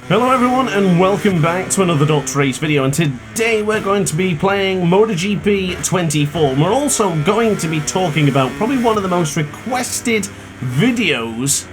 Hello everyone and welcome back to another DrAce video, and today we're going to be playing MotoGP 24. We're also going to be talking about probably one of the most requested videos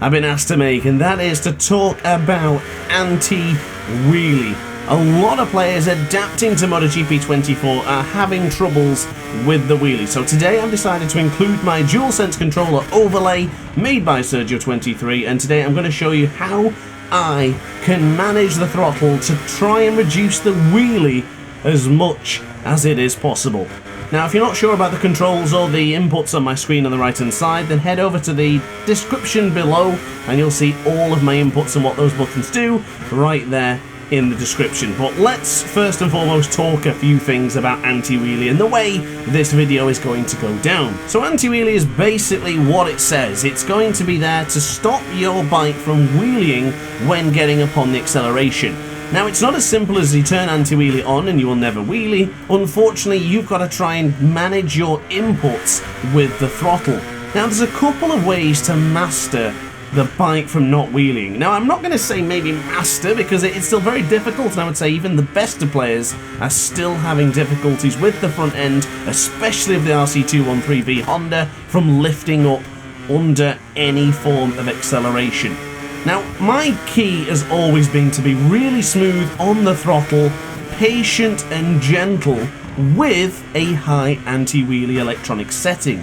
I've been asked to make, and that is to talk about anti-wheelie. A lot of players adapting to MotoGP 24 are having troubles with the wheelie. So today I've decided to include my DualSense controller overlay made by Sergio23, and today I'm going to show you how I can manage the throttle to try and reduce the wheelie as much as it is possible. Now, if you're not sure about the controls or the inputs on my screen on the right hand side, then head over to the description below and you'll see all of my inputs and what those buttons do right there in the description. But let's first and foremost talk a few things about anti-wheelie and the way this video is going to go down. So anti-wheelie is basically what it says. It's going to be there to stop your bike from wheeling when getting upon the acceleration. Now, it's not as simple as you turn anti-wheelie on and you will never wheelie. Unfortunately, you've got to try and manage your inputs with the throttle. Now, there's a couple of ways to master the bike from not wheeling. Now, I'm not going to say maybe master, because it's still very difficult, and I would say even the best of players are still having difficulties with the front end, especially of the RC213V Honda, from lifting up under any form of acceleration. Now, my key has always been to be really smooth on the throttle, patient and gentle with a high anti-wheelie electronic setting.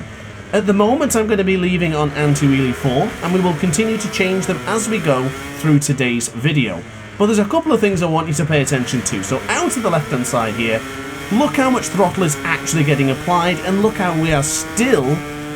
At the moment, I'm going to be leaving on anti-wheelie 4, and we will continue to change them as we go through today's video. But there's a couple of things I want you to pay attention to. So out to the left-hand side here, look how much throttle is actually getting applied, and look how we are still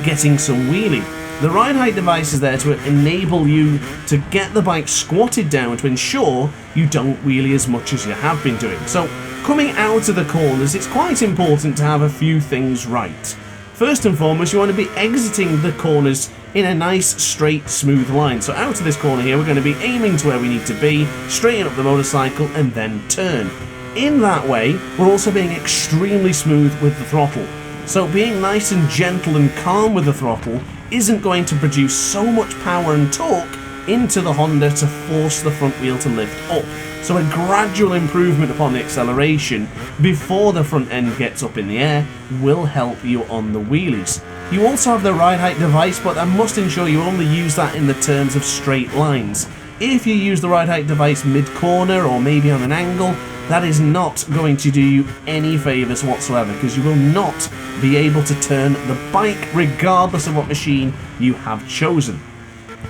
getting some wheelie. The ride height device is there to enable you to get the bike squatted down to ensure you don't wheelie as much as you have been doing. So coming out of the corners, it's quite important to have a few things right. First and foremost, you want to be exiting the corners in a nice, straight, smooth line. So out of this corner here, we're going to be aiming to where we need to be, straighten up the motorcycle, and then turn. In that way, we're also being extremely smooth with the throttle. So being nice and gentle and calm with the throttle isn't going to produce so much power and torque into the Honda to force the front wheel to lift up. So a gradual improvement upon the acceleration before the front end gets up in the air will help you on the wheelies. You also have the ride height device, but I must ensure you only use that in the terms of straight lines. If you use the ride height device mid-corner or maybe on an angle, that is not going to do you any favours whatsoever, because you will not be able to turn the bike regardless of what machine you have chosen.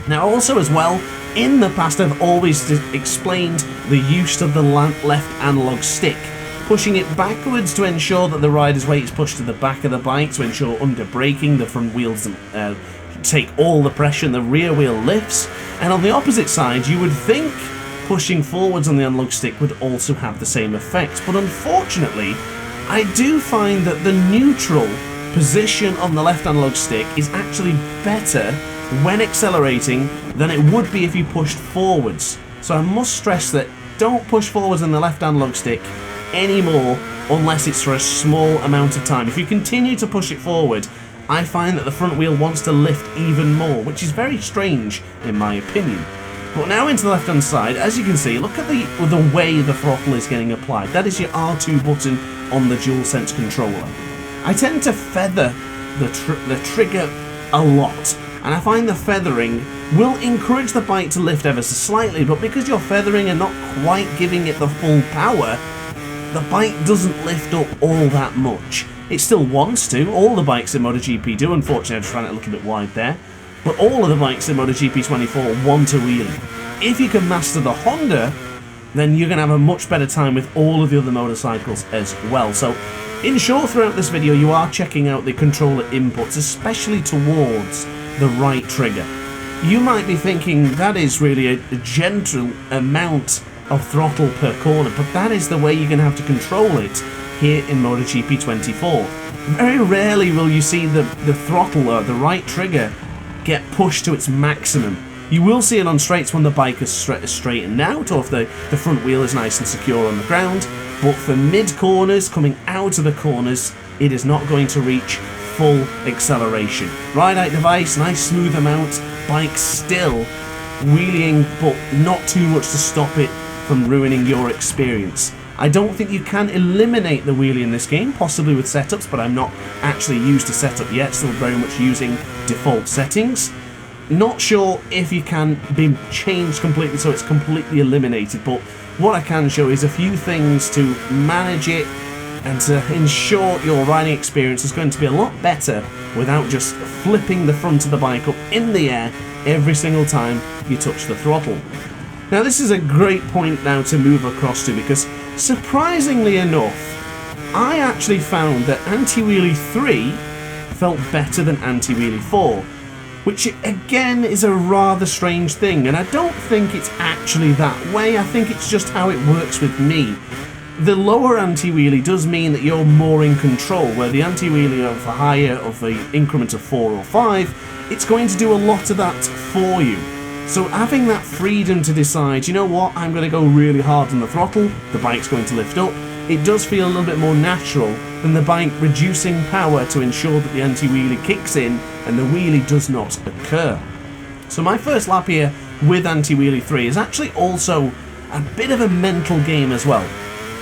Now also as well, in the past I've always explained the use of the left analog stick, pushing it backwards to ensure that the rider's weight is pushed to the back of the bike to ensure under braking the front wheel doesn't take all the pressure and the rear wheel lifts, and on the opposite side you would think pushing forwards on the analog stick would also have the same effect, but unfortunately I do find that the neutral position on the left analog stick is actually better when accelerating than it would be if you pushed forwards. So I must stress that don't push forwards on the left analog stick anymore unless it's for a small amount of time. If you continue to push it forward, I find that the front wheel wants to lift even more, which is very strange in my opinion. But now into the left hand side, as you can see, look at the way the throttle is getting applied. That is your R2 button on the DualSense controller. I tend to feather the trigger a lot, and I find the feathering will encourage the bike to lift ever so slightly, but because you're feathering and not quite giving it the full power, the bike doesn't lift up all that much. It still wants to. All the bikes in MotoGP do. Unfortunately, I just ran it a little bit wide there. But all of the bikes in MotoGP 24 want a wheelie. If you can master the Honda, then you're going to have a much better time with all of the other motorcycles as well. So, in short, throughout this video, you are checking out the controller inputs, especially towards the right trigger. You might be thinking that is really a gentle amount of throttle per corner, but that is the way you're going to have to control it here in MotoGP 24. Very rarely will you see the throttle or the right trigger get pushed to its maximum. You will see it on straights when the bike is straightened out, or if the front wheel is nice and secure on the ground, but for mid-corners, coming out of the corners, it is not going to reach full acceleration. Ride height device, nice smooth amount, bike still wheeling, but not too much to stop it from ruining your experience. I don't think you can eliminate the wheelie in this game, possibly with setups, but I'm not actually used to setup yet, still very much using default settings. Not sure if you can be changed completely so it's completely eliminated, but what I can show is a few things to manage it and to ensure your riding experience is going to be a lot better without just flipping the front of the bike up in the air every single time you touch the throttle. Now this is a great point now to move across to, because surprisingly enough, I actually found that Anti-wheelie 3 felt better than Anti-wheelie 4, which again is a rather strange thing, and I don't think it's actually that way. I think it's just how it works with me. The lower anti-wheelie does mean that you're more in control, where the anti-wheelie of the higher of the increment of 4 or 5, it's going to do a lot of that for you. So having that freedom to decide, you know what, I'm going to go really hard on the throttle, the bike's going to lift up, it does feel a little bit more natural than the bike reducing power to ensure that the anti-wheelie kicks in and the wheelie does not occur. So my first lap here with Anti-wheelie 3 is actually also a bit of a mental game as well.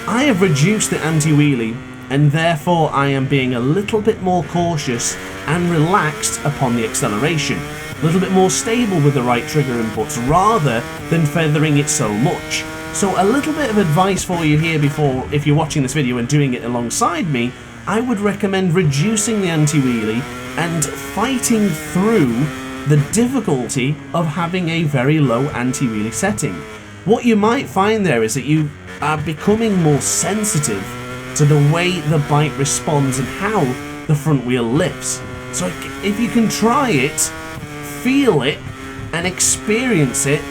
I have reduced the anti-wheelie, and therefore I am being a little bit more cautious and relaxed upon the acceleration. A little bit more stable with the right trigger inputs rather than feathering it so much. So a little bit of advice for you here before, if you're watching this video and doing it alongside me, I would recommend reducing the anti-wheelie and fighting through the difficulty of having a very low anti-wheelie setting. What you might find there is that you are becoming more sensitive to the way the bike responds and how the front wheel lifts. So if you can try it, feel it, and experience it,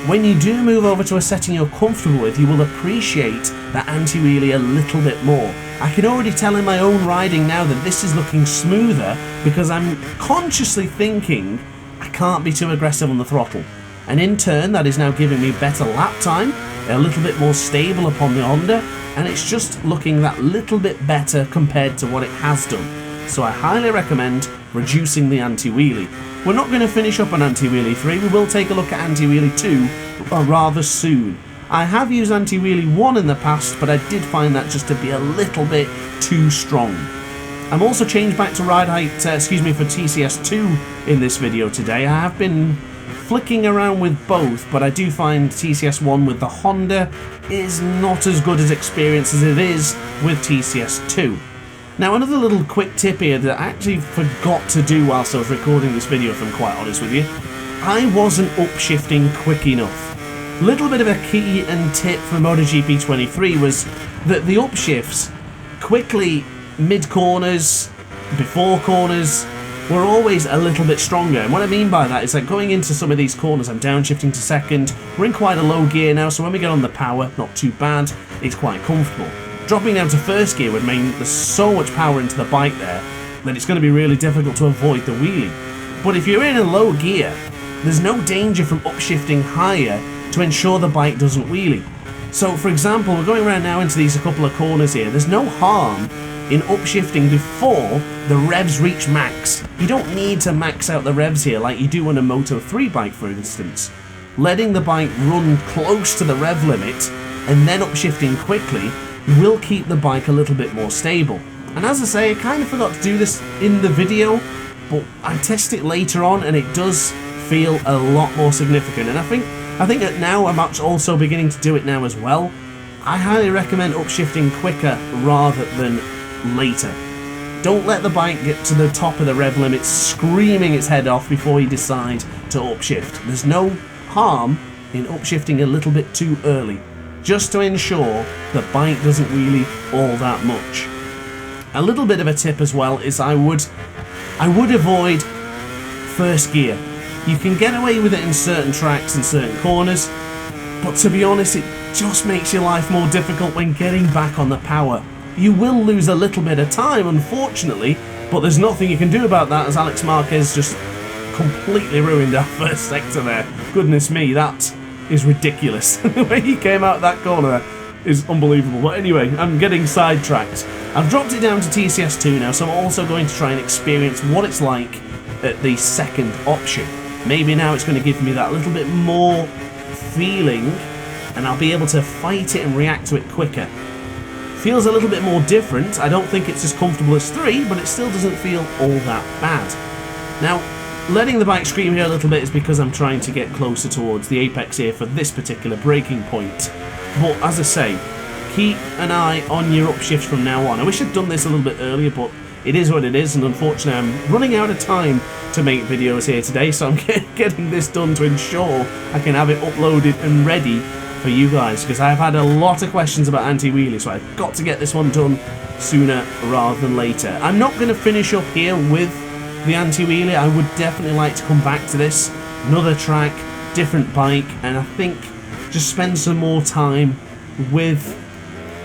when you do move over to a setting you're comfortable with, you will appreciate that anti-wheelie a little bit more. I can already tell in my own riding now that this is looking smoother because I'm consciously thinking I can't be too aggressive on the throttle. And in turn, that is now giving me better lap time, a little bit more stable upon the Honda, and it's just looking that little bit better compared to what it has done. So I highly recommend reducing the anti-wheelie. We're not going to finish up on Anti-wheelie 3, we will take a look at Anti-wheelie 2 rather soon. I have used Anti-wheelie 1 in the past, but I did find that just to be a little bit too strong. I'm also changed back to ride height, for TCS 2 in this video today. I have been flicking around with both, but I do find TCS 1 with the Honda is not as good as experience as it is with TCS 2. Now another little quick tip here that I actually forgot to do whilst I was recording this video, if I'm quite honest with you. I wasn't upshifting quick enough. Little bit of a key and tip for MotoGP 23 was that the upshifts quickly mid-corners, before corners, were always a little bit stronger. And what I mean by that is like going into some of these corners, I'm downshifting to second, we're in quite a low gear now, so when we get on the power, not too bad, it's quite comfortable. Dropping down to first gear would mean there's so much power into the bike there that it's going to be really difficult to avoid the wheelie. But if you're in a low gear, there's no danger from upshifting higher to ensure the bike doesn't wheelie. So for example, we're going around now into these a couple of corners here, there's no harm in upshifting before the revs reach max. You don't need to max out the revs here like you do on a Moto 3 bike, for instance. Letting the bike run close to the rev limit and then upshifting quickly will keep the bike a little bit more stable. And as I say, I kind of forgot to do this in the video, but I test it later on and it does feel a lot more significant. And I think that now I'm also beginning to do it now as well. I highly recommend upshifting quicker rather than later. Don't let the bike get to the top of the rev limit screaming its head off before you decide to upshift. There's no harm in upshifting a little bit too early, just to ensure the bike doesn't wheelie all that much. A little bit of a tip as well is I would avoid first gear. You can get away with it in certain tracks and certain corners, but to be honest, it just makes your life more difficult when getting back on the power. You will lose a little bit of time, unfortunately, but there's nothing you can do about that, as Alex Marquez just completely ruined our first sector there. Goodness me, that is ridiculous. The way he came out that corner is unbelievable. But anyway, I'm getting sidetracked. I've dropped it down to TCS 2 now, so I'm also going to try and experience what it's like at the second option. maybe now it's going to give me that little bit more feeling, and I'll be able to fight it and react to it quicker. Feels a little bit more different. I don't think it's as comfortable as 3, but it still doesn't feel all that bad. Now, letting the bike scream here a little bit is because I'm trying to get closer towards the apex here for this particular braking point. But as I say, keep an eye on your upshifts from now on. I wish I'd done this a little bit earlier, but it is what it is, and unfortunately I'm running out of time to make videos here today, so I'm getting this done to ensure I can have it uploaded and ready for you guys, because I've had a lot of questions about anti-wheelie, so I've got to get this one done sooner rather than later. I'm not going to finish up here with the anti-wheelie. I would definitely like to come back to this, another track, different bike, and I think just spend some more time with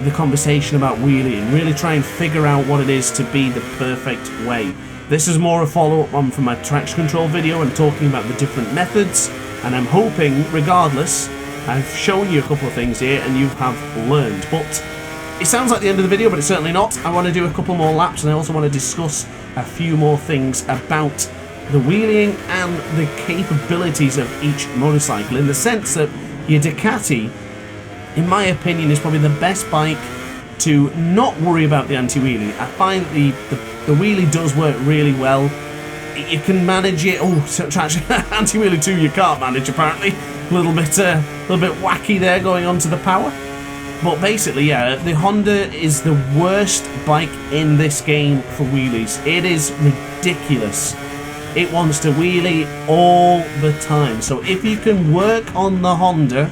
the conversation about wheelie and really try and figure out what it is to be the perfect way. This is more a follow-up on from my traction control video and talking about the different methods, and I'm hoping, regardless, I've shown you a couple of things here and you have learned. But it sounds like the end of the video, but it's certainly not. I want to do a couple more laps, and I also want to discuss a few more things about the wheeling and the capabilities of each motorcycle, in the sense that your Ducati, in my opinion, is probably the best bike to not worry about the anti-wheelie. I find the wheelie does work really well. You can manage it. Oh, actually, anti-wheelie 2 you can't manage, apparently. A little bit wacky there going on to the power. But basically, yeah, the Honda is the worst bike in this game for wheelies. It is ridiculous. It wants to wheelie all the time. So if you can work on the Honda,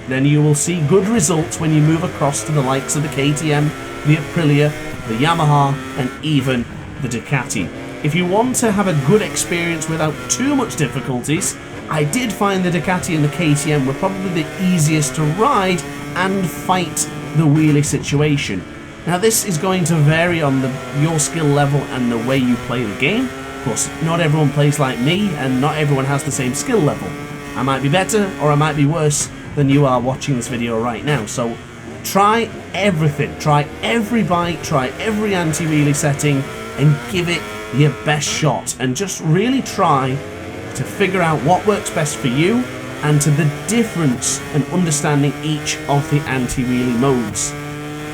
then you will see good results when you move across to the likes of the KTM, the Aprilia, the Yamaha, and even the Ducati. If you want to have a good experience without too much difficulties, I did find the Ducati and the KTM were probably the easiest to ride and fight the wheelie situation. Now this is going to vary on your skill level and the way you play the game. Of course, not everyone plays like me, and not everyone has the same skill level. I might be better, or I might be worse than you are watching this video right now. So try everything, try every bike, try every anti-wheelie setting, and give it your best shot, and just really try to figure out what works best for you and to the difference and understanding each of the anti-wheelie modes.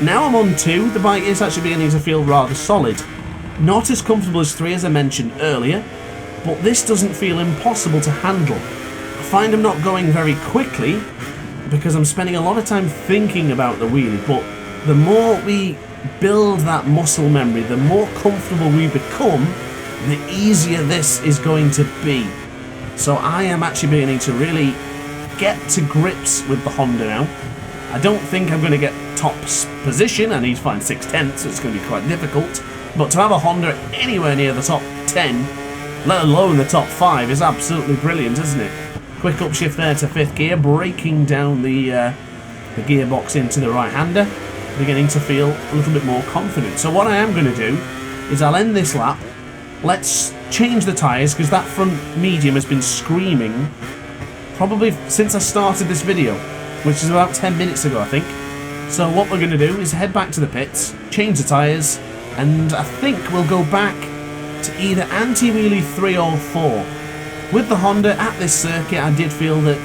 Now I'm on 2, the bike is actually beginning to feel rather solid. Not as comfortable as 3 as I mentioned earlier, but this doesn't feel impossible to handle. I find I'm not going very quickly because I'm spending a lot of time thinking about the wheelie, but the more we build that muscle memory, the more comfortable we become, the easier this is going to be. So I am actually beginning to really get to grips with the Honda now. I don't think I'm going to get top position. I need to find 6/10, so it's going to be quite difficult. But to have a Honda anywhere near the top 10, let alone the top 5, is absolutely brilliant, isn't it? Quick upshift there to 5th gear, breaking down the gearbox into the right-hander, beginning to feel a little bit more confident. So what I am going to do is I'll end this lap. Let's change the tyres, because that front medium has been screaming probably since I started this video, which is about 10 minutes ago, I think. So what we're going to do is head back to the pits, change the tyres, and I think we'll go back to either anti-wheelie 3 or 4. With the Honda at this circuit, I did feel that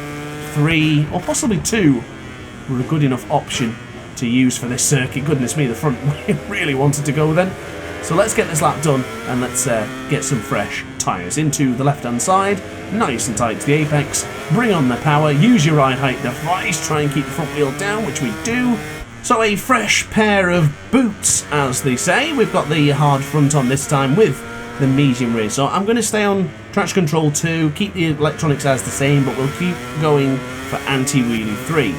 3 or possibly 2 were a good enough option to use for this circuit. Goodness me, the front really wanted to go then. So let's get this lap done and let's get some fresh tyres into the left-hand side, nice and tight to the apex, bring on the power, use your ride height device, try and keep the front wheel down, which we do. So a fresh pair of boots, as they say. We've got the hard front on this time with the medium rear. So I'm going to stay on traction control 2, keep the electronics as the same, but we'll keep going for anti-wheelie 3.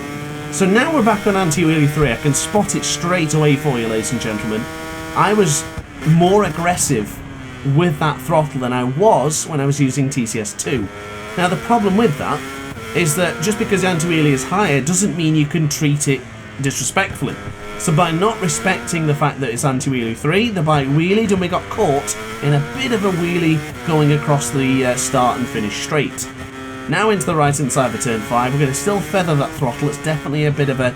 So now we're back on anti-wheelie 3. I can spot it straight away for you, ladies and gentlemen. I was more aggressive with that throttle than I was when I was using TCS2. Now the problem with that is that just because the anti-wheelie is higher doesn't mean you can treat it disrespectfully. So by not respecting the fact that it's anti-wheelie 3, the bike wheelied and we got caught in a bit of a wheelie going across the start and finish straight. Now into the right hand side for turn 5, we're going to still feather that throttle. It's definitely a bit of a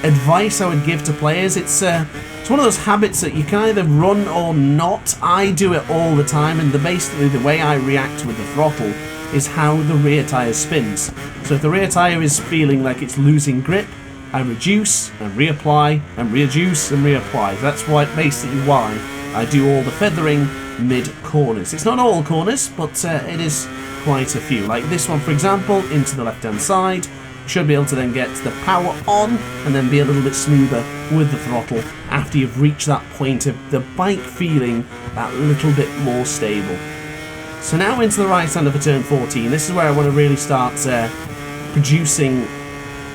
advice I would give to players. It's one of those habits that you can either run or not. I do it all the time, and basically the way I react with the throttle is how the rear tyre spins. So if the rear tyre is feeling like it's losing grip, I reduce and reapply and reduce and reapply. That's basically why I do all the feathering mid-corners. It's not all corners, but it is quite a few. Like this one, for example, into the left-hand side. Should be able to then get the power on and then be a little bit smoother with the throttle after you've reached that point of the bike feeling that little bit more stable. So now into the right hander for turn 14. This is where I want to really start producing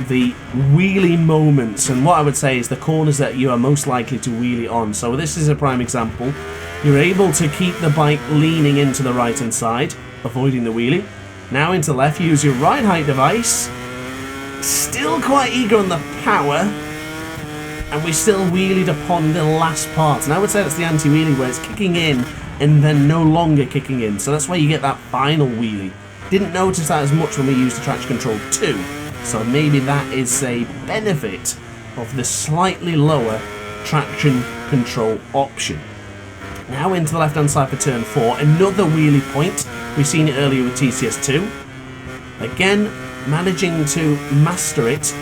the wheelie moments, and what I would say is the corners that you are most likely to wheelie on. So this is a prime example. You're able to keep the bike leaning into the right hand side, avoiding the wheelie. Now into the left, use your ride height device. Still quite eager on the power, and we still wheelied upon the last part. And I would say that's the anti-wheelie, where it's kicking in and then no longer kicking in. So that's why you get that final wheelie. Didn't notice that as much when we used the traction control 2. So maybe that is a benefit of the slightly lower traction control option. Now into the left hand side for turn 4, another wheelie point. We've seen it earlier with TCS2. Again, managing to master it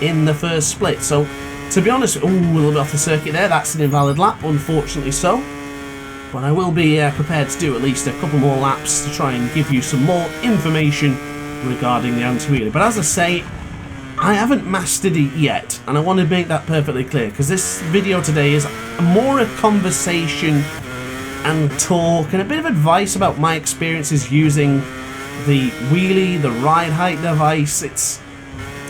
in the first split. So to be honest, ooh, a little bit off the circuit there. That's an invalid lap, unfortunately so. But I will be prepared to do at least a couple more laps to try and give you some more information regarding the anti-wheelie. But as I say, I haven't mastered it yet, and I want to make that perfectly clear, because this video today is more a conversation and talk and a bit of advice about my experiences using the wheelie, the ride height device.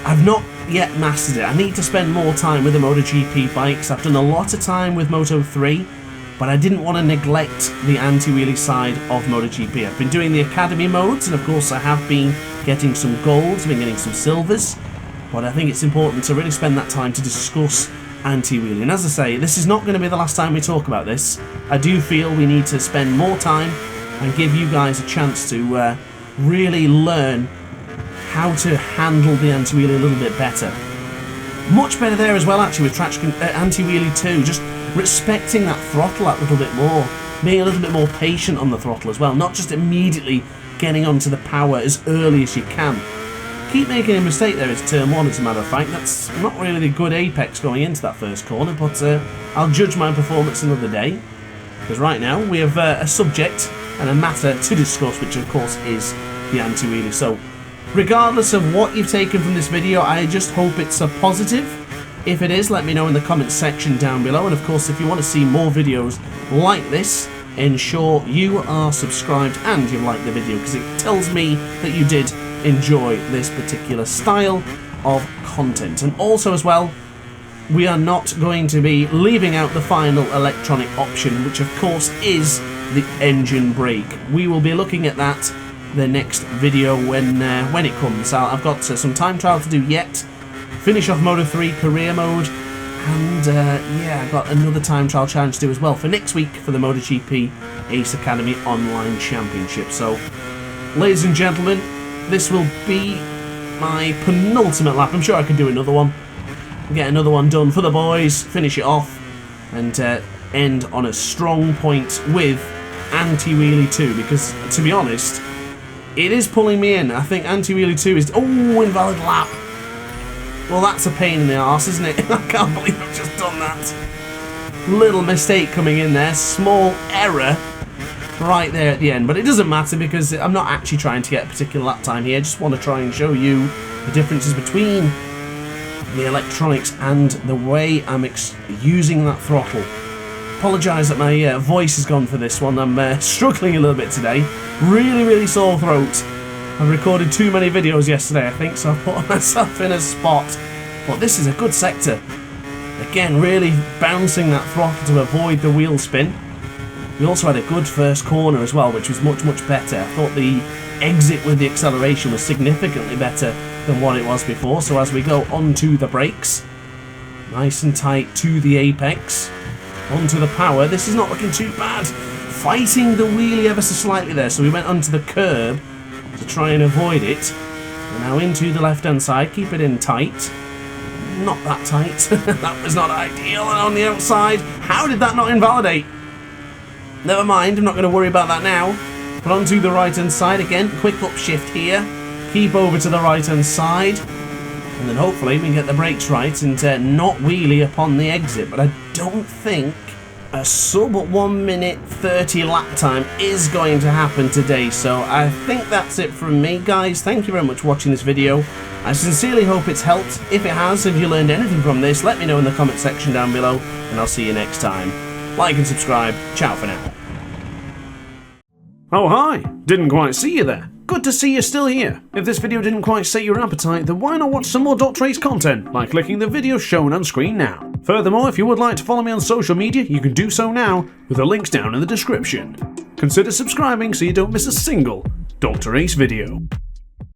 I've not yet mastered it. I need to spend more time with the MotoGP bikes. I've done a lot of time with Moto3, but I didn't want to neglect the anti-wheelie side of MotoGP. I've been doing the academy modes, and of course I have been getting some golds, I've been getting some silvers, but I think it's important to really spend that time to discuss anti-wheelie. And as I say, this is not going to be the last time we talk about this. I do feel we need to spend more time and give you guys a chance to really learn how to handle the anti-wheelie a little bit better. Much better there as well, actually, with traction anti-wheelie 2, just respecting that throttle that little bit more, being a little bit more patient on the throttle as well, not just immediately getting onto the power as early as you can. Keep making a mistake there, it's turn 1 as a matter of fact. That's not really the good apex going into that first corner, but I'll judge my performance another day, because right now we have a subject and a matter to discuss, which of course is the anti-wheelie. So regardless of what you've taken from this video, I just hope it's a positive. If it is, let me know in the comments section down below, and of course if you want to see more videos like this, ensure you are subscribed and you like the video, because it tells me that you did enjoy this particular style of content. And also as well, we are not going to be leaving out the final electronic option, which of course is the engine brake. We will be looking at that the next video when it comes. I've got some time trial to do yet, finish off Moto3 career mode, and yeah, I've got another time trial challenge to do as well for next week for the MotoGP Ace Academy Online Championship. So ladies and gentlemen, this will be my penultimate lap. I'm sure I can do another one, get another one done for the boys, finish it off, and end on a strong point with anti-wheelie 2, because to be honest, it is pulling me in. I think anti-wheelie 2 is... Oh, invalid lap. Well, that's a pain in the arse, isn't it? I can't believe I've just done that. Little mistake coming in there. Small error right there at the end. But it doesn't matter, because I'm not actually trying to get a particular lap time here. I just want to try and show you the differences between the electronics and the way I'm using that throttle. Apologise that my voice has gone for this one. I'm struggling a little bit today. Really sore throat. I recorded too many videos yesterday, I think, so I put myself in a spot. But this is a good sector. Again, really bouncing that throttle to avoid the wheel spin. We also had a good first corner as well, which was much better. I thought the exit with the acceleration was significantly better than what it was before. So as we go onto the brakes, nice and tight to the apex, onto the power. This is not looking too bad. Fighting the wheelie ever so slightly there, so we went onto the curb to try and avoid it. And now into the left-hand side, keep it in tight. Not that tight. That was not ideal. And on the outside, how did that not invalidate? Never mind, I'm not going to worry about that now. Put onto the right hand side again, quick upshift here, keep over to the right hand side, and then hopefully we can get the brakes right and not wheelie upon the exit. But I don't think a sub 1 minute 30 lap time is going to happen today, so I think that's it from me, guys. Thank you very much for watching this video. I sincerely hope it's helped. If it has, if you learned anything from this, let me know in the comment section down below, and I'll see you next time. Like and subscribe. Ciao for now. Oh hi, didn't quite see you there. Good to see you're still here. If this video didn't quite set your appetite, then why not watch some more DrAce content by clicking the video shown on screen now. Furthermore, if you would like to follow me on social media, you can do so now with the links down in the description. Consider subscribing so you don't miss a single DrAce video.